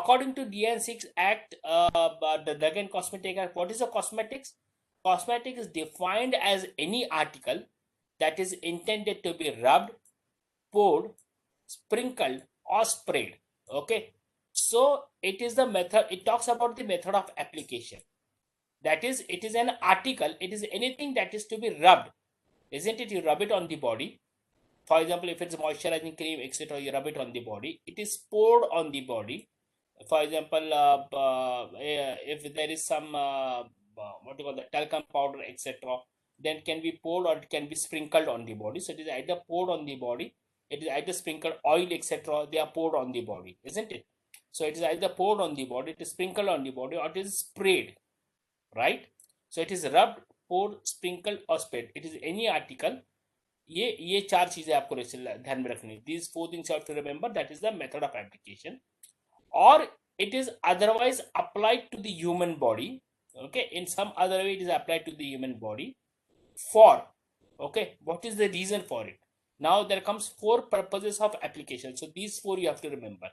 according to DN6 Act, the Drug and Cosmetic Act, what is a cosmetics? Cosmetic is defined as any article that is intended to be rubbed, poured, sprinkled, or sprayed. Okay, so it is the method. It talks about the method of application. That is, it is an article. It is anything that is to be rubbed, isn't it? You rub it on the body. For example, if it's a moisturizing cream, etc., you rub it on the body. It is poured on the body. For example, if there is some what do you call the talcum powder, etc., then can be poured or it can be sprinkled on the body. So it is either poured on the body, it is either sprinkled oil, etc., they are poured on the body, isn't it? So it is either poured on the body, it is sprinkled on the body, or it is sprayed, right? So it is rubbed, poured, sprinkled or sprayed. It is any article. ये चार चीजें आपको ध्यान में रखनी. These four things you have to remember. That is the method of application. Or it is otherwise applied to the human body. Okay, in some other way it is applied to the human body for, okay, what is the reason for it? Now there comes four purposes of application. So these four you have to remember.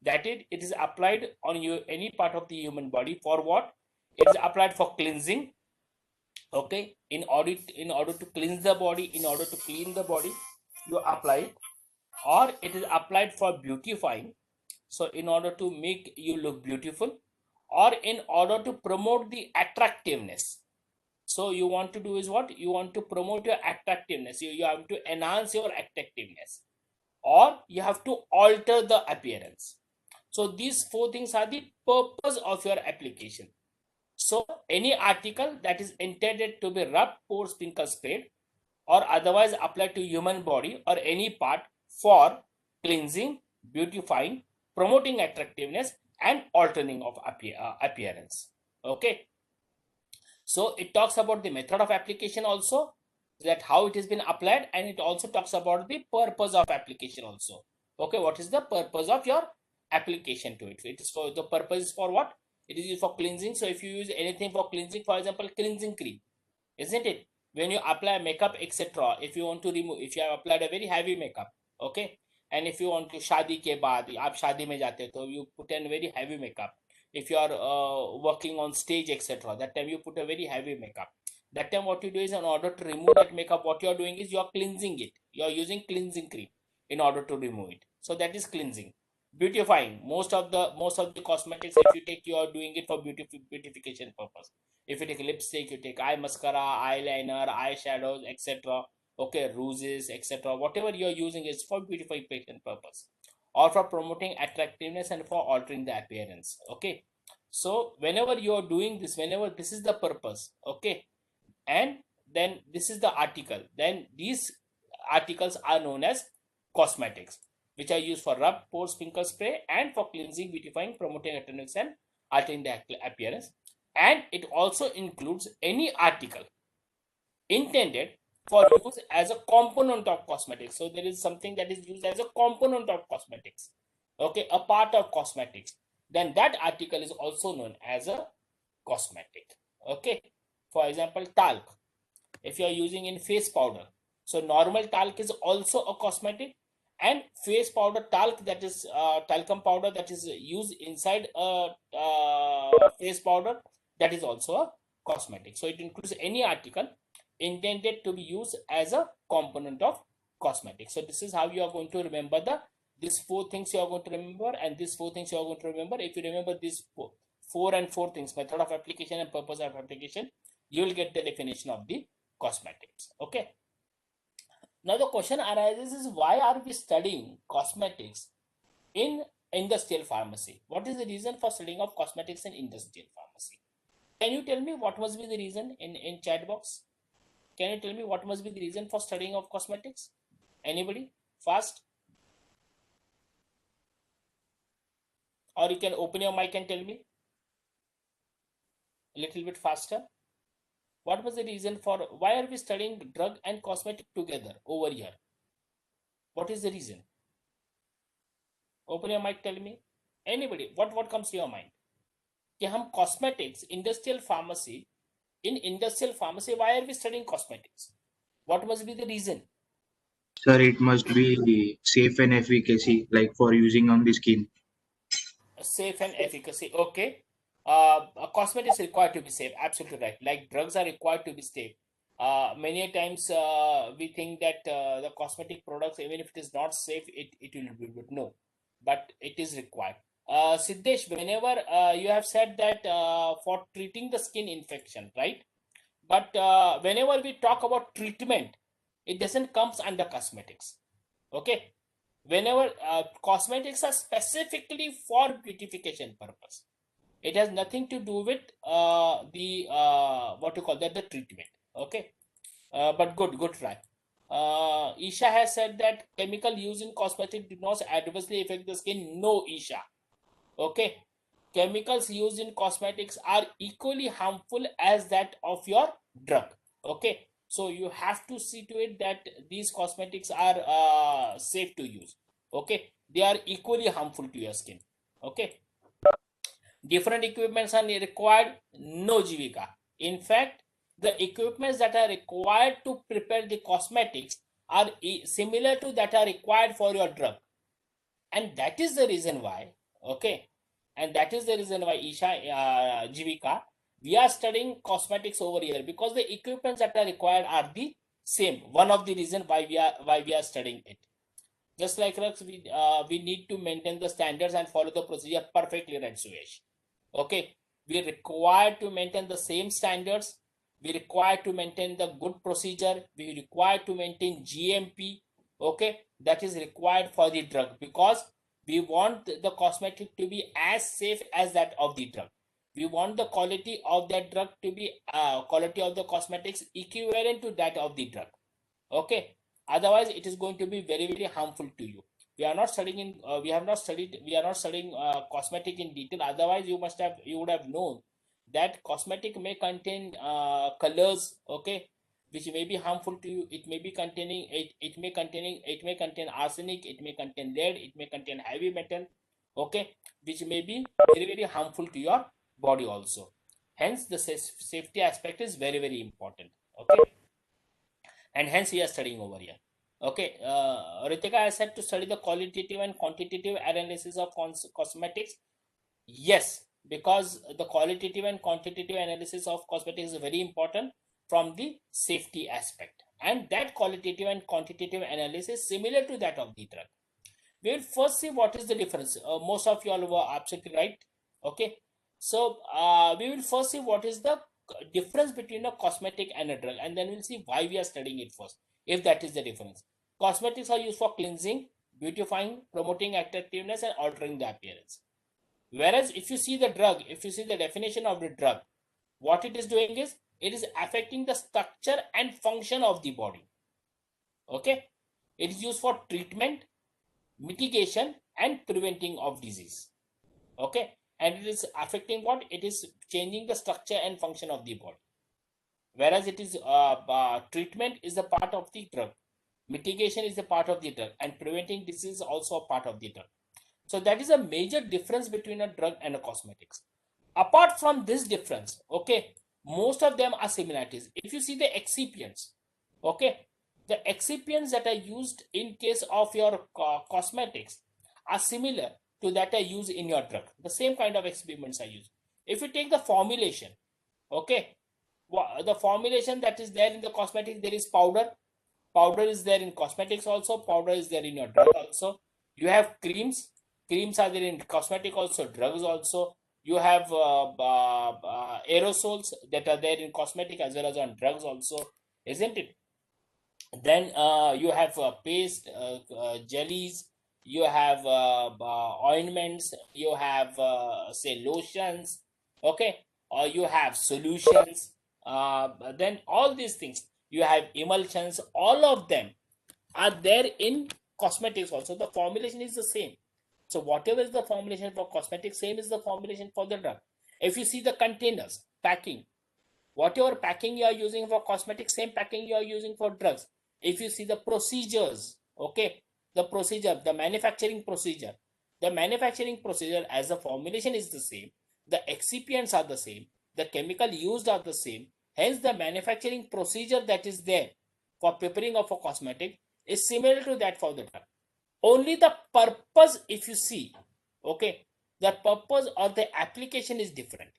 That it is applied on you any part of the human body for what? It is applied for cleansing. Okay, in order to cleanse the body, in order to clean the body, you apply it. Or it is applied for beautifying, so in order to make you look beautiful, or in order to promote the attractiveness. So you want to do is what? You want to promote your attractiveness. You have to enhance your attractiveness, or you have to alter the appearance. So these four things are the purpose of your application. So any article that is intended to be rubbed, poured, sprinkled, sprayed, or otherwise applied to human body or any part for cleansing, beautifying, promoting attractiveness, and altering of appearance. Okay. So it talks about the method of application also, that how it has been applied, and it also talks about the purpose of application also. Okay, what is the purpose of your application to it? It is for the purpose is for what? It is used for cleansing. So if you use anything for cleansing, for example, cleansing cream, isn't it? When you apply makeup, etc., if you want to remove, if you have applied a very heavy makeup, okay, and if you want to शादी के बाद आप शादी में जाते हो तो you put in very heavy makeup. If you are working on stage, etc., that time you put a very heavy makeup. That time what you do is, in order to remove that makeup, what you are doing is you are cleansing it. You are using cleansing cream in order to remove it. So that is cleansing. Beautifying, most of the cosmetics, if you take, you are doing it for beautification purpose. If you take lipstick, you take eye mascara, eyeliner, eyeshadows, etc., okay, ruses, etc., whatever you are using is for beautification purpose, or for promoting attractiveness and for altering the appearance. Okay, so whenever you are doing this, whenever this is the purpose, okay, and then this is the article, then these articles are known as cosmetics, which are used for rub, pour, sprinkle, spray, and for cleansing, beautifying, promoting attractiveness, and altering the appearance. And it also includes any article intended for use as a component of cosmetics. So there is something that is used as a component of cosmetics, okay, a part of cosmetics, then that article is also known as a cosmetic. Okay, for example, talc, if you are using in face powder, so normal talc is also a cosmetic, and face powder talc, that is talcum powder that is used inside a face powder, that is also a cosmetic. So it includes any article intended to be used as a component of cosmetics. So this is how you are going to remember these four things you are going to remember, and these four things you are going to remember. If you remember these four things, method of application and purpose of application, you will get the definition of the cosmetics. Okay. Now the question arises is, why are we studying cosmetics in industrial pharmacy? What is the reason for studying of cosmetics in industrial pharmacy? Can you tell me what must be the reason in chat box? Can you tell me what must be the reason for studying of cosmetics? Anybody? Fast? Or you can open your mic and tell me a little bit faster. What was the reason for, why are we studying drug and cosmetic together over here? What is the reason? Open your mic, tell me. Anybody, what comes to your mind? कि हम cosmetics, industrial pharmacy, in industrial pharmacy, why are we studying cosmetics? What must be the reason? Sir, it must be safe and efficacy, like for using on the skin. Safe and efficacy. Okay. Cosmetics required to be safe. Absolutely right. Like drugs are required to be safe. Many times we think that the cosmetic products, even if it is not safe, it will be good. No, but it is required. Siddesh, whenever you have said that for treating the skin infection, right? But whenever we talk about treatment, it doesn't comes under cosmetics. Okay, whenever cosmetics are specifically for beautification purpose, it has nothing to do with the what you call that, the treatment. Okay, but good try. Isha has said that chemical used in cosmetic do not adversely affect the skin. No, Isha. Okay, chemicals used in cosmetics are equally harmful as that of your drug. Okay, so you have to see to it that these cosmetics are safe to use. Okay, they are equally harmful to your skin. Okay, different equipments are required. No, Jivika. In fact, the equipments that are required to prepare the cosmetics are similar to that are required for your drug. And that is the reason why, okay, and that is the reason why, Isha, Jivika, we are studying cosmetics over here, because the equipments that are required are the same. One of the reason why we are studying it. Just like Rux, we need to maintain the standards and follow the procedure perfectly, right, Suyesh? Okay, we require to maintain the same standards. We require to maintain the good procedure. We require to maintain GMP. Okay, that is required for the drug, because we want the cosmetic to be as safe as that of the drug. We want the quality of that drug to be quality of the cosmetics equivalent to that of the drug. Okay, otherwise it is going to be very harmful to you. We are not studying in we are not studying cosmetic in detail. Otherwise you would have known that cosmetic may contain colors, okay, which may be harmful to you. It may be containing it may contain arsenic, it may contain lead, it may contain heavy metal, okay, which may be very harmful to your body also. Hence the safety aspect is very important. Okay, and hence we are studying over here. Okay, Ritika, I said to study the qualitative and quantitative analysis of cosmetics. Yes, because the qualitative and quantitative analysis of cosmetics is very important from the safety aspect, and that qualitative and quantitative analysis similar to that of the drug. We will first see what is the difference. Most of you all were absolutely right. Okay, so we will first see what is the difference between a cosmetic and a drug, and then we'll see why we are studying it first, if that is the difference. Cosmetics are used for cleansing, beautifying, promoting attractiveness, and altering the appearance. Whereas if you see the drug, if you see the definition of the drug, what it is doing is it is affecting the structure and function of the body. Okay, it is used for treatment, mitigation, and preventing of disease. Okay, and it is affecting what? It is changing the structure and function of the body. Whereas it is treatment is a part of the drug, mitigation is a part of the drug, and preventing disease is also a part of the drug. So that is a major difference between a drug and a cosmetics. Apart from this difference, okay, most of them are similarities. If you see the excipients, okay, the excipients that are used in case of your cosmetics are similar to that are used in your drug. The same kind of excipients are used. If you take the formulation, okay, the formulation that is there in the cosmetics, there is powder is there in cosmetics also, powder is there in your drug also. You have creams are there in cosmetic also, drugs also. You have aerosols that are there in cosmetic as well as on drugs also, isn't it? Then you have paste, jellies, you have ointments, you have say lotions, okay, or you have solutions. Then all these things, you have emulsions, all of them are there in cosmetics also. The formulation is the same. So whatever is the formulation for cosmetics, same is the formulation for the drug. If you see the containers, packing, whatever packing you are using for cosmetics, same packing you are using for drugs. If you see the procedures, okay, the procedure, the manufacturing procedure as the formulation is the same, the excipients are the same, the chemical used are the same. Hence the manufacturing procedure that is there for preparing of a cosmetic is similar to that for the drug. Only the purpose, if you see, okay, the purpose or the application is different.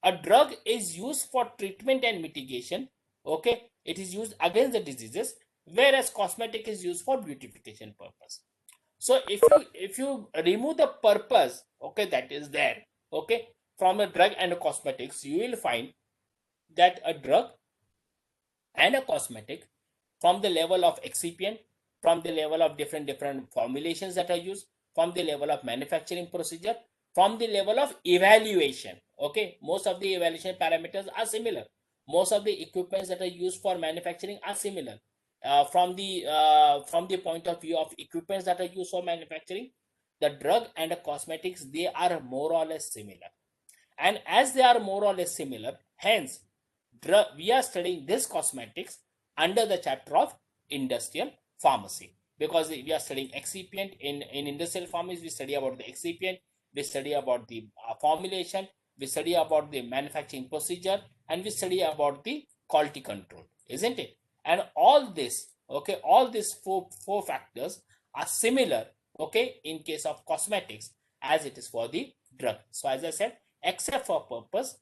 A drug is used for treatment and mitigation. Okay, it is used against the diseases, whereas cosmetic is used for beautification purpose. So if you remove the purpose, okay, that is there, okay, from a drug and a cosmetics, you will find that a drug and a cosmetic, from the level of excipient, from the level of different formulations that are used, from the level of manufacturing procedure, from the level of evaluation. Okay, most of the evaluation parameters are similar. Most of the equipments that are used for manufacturing are similar. From the point of view of equipments that are used for manufacturing, the drug and the cosmetics, they are more or less similar. And as they are more or less similar, hence we are studying this cosmetics under the chapter of industrial pharmacy, because we are studying excipient. In industrial pharmacy, we study about the excipient, we study about the formulation, we study about the manufacturing procedure, and we study about the quality control, isn't it? And all this, okay, all these four factors are similar, okay, in case of cosmetics as it is for the drug. So as I said, except for purpose,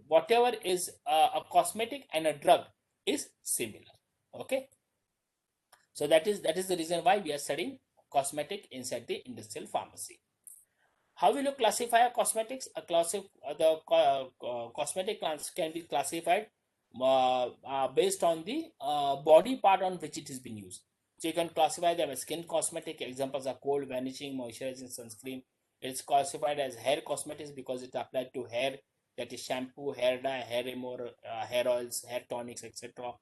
whatever is a cosmetic and a drug is similar. Okay, so that is the reason why we are studying cosmetic inside the industrial pharmacy. How will you classify a cosmetics? The cosmetic can be classified based on the body part on which it is being used. So you can classify them as skin cosmetic. Examples are cold, vanishing, moisturizing, sunscreen. It's classified as hair cosmetics because it's applied to hair, that is shampoo, hair dye, hair remover, hair oils, hair tonics, etc.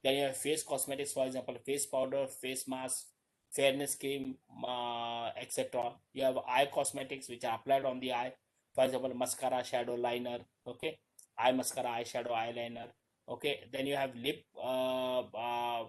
Then you have face cosmetics, for example, face powder, face mask, fairness cream, etc. You have eye cosmetics which are applied on the eye, for example, mascara, shadow, liner. Okay, eye mascara, eye shadow, eyeliner. Okay, then you have lip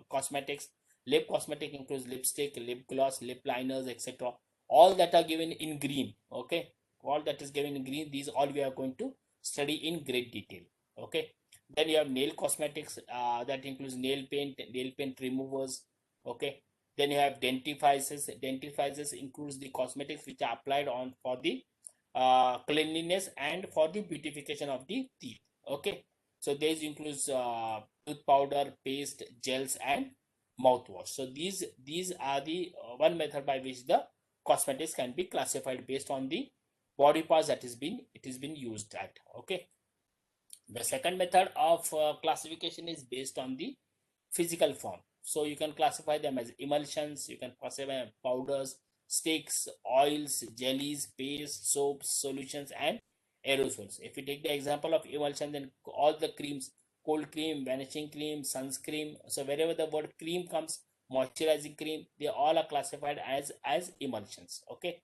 cosmetics. Lip cosmetic includes lipstick, lip gloss, lip liners, etc. All that are given in green. Okay, all that is given in green. These all we are going to study in great detail. Okay, then you have nail cosmetics, that includes nail paint removers. Okay, then you have dentifrices. Dentifrices includes the cosmetics which are applied on for the cleanliness and for the beautification of the teeth. Okay, so these includes tooth powder, paste, gels, and mouthwash. So these are the one method by which the cosmetics can be classified based on the body parts that is been used at. Okay, the second method of classification is based on the physical form. So you can classify them as emulsions, you can classify powders, sticks, oils, jellies, paste, soaps, solutions, and aerosols. If you take the example of emulsion, then all the creams, cold cream, vanishing cream, sunscreen. So wherever the word cream comes, moisturizing cream, they all are classified as emulsions. Okay.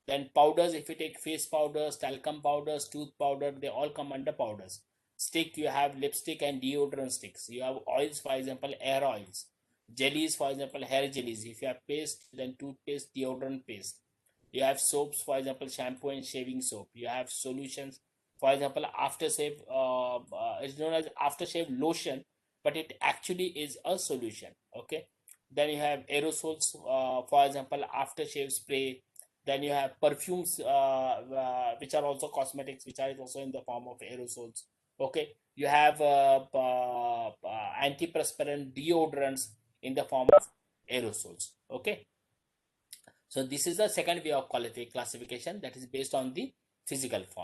Then powders, if you take face powders, talcum powders, tooth powder, they all come under powders. Stick, you have lipstick and deodorant sticks. You have oils, for example, hair oils. Jellies, for example, hair jellies. If you have paste, then toothpaste, deodorant paste. You have soaps, for example, shampoo and shaving soap. You have solutions, for example, aftershave. It's known as aftershave lotion, but it actually is a solution. Okay. Then you have aerosols, for example, aftershave spray. Then you have perfumes, which are also cosmetics, which are also in the form of aerosols. Okay, you have antiperspirant deodorants in the form of aerosols. Okay, so this is the second way of classification, that is based on the physical form.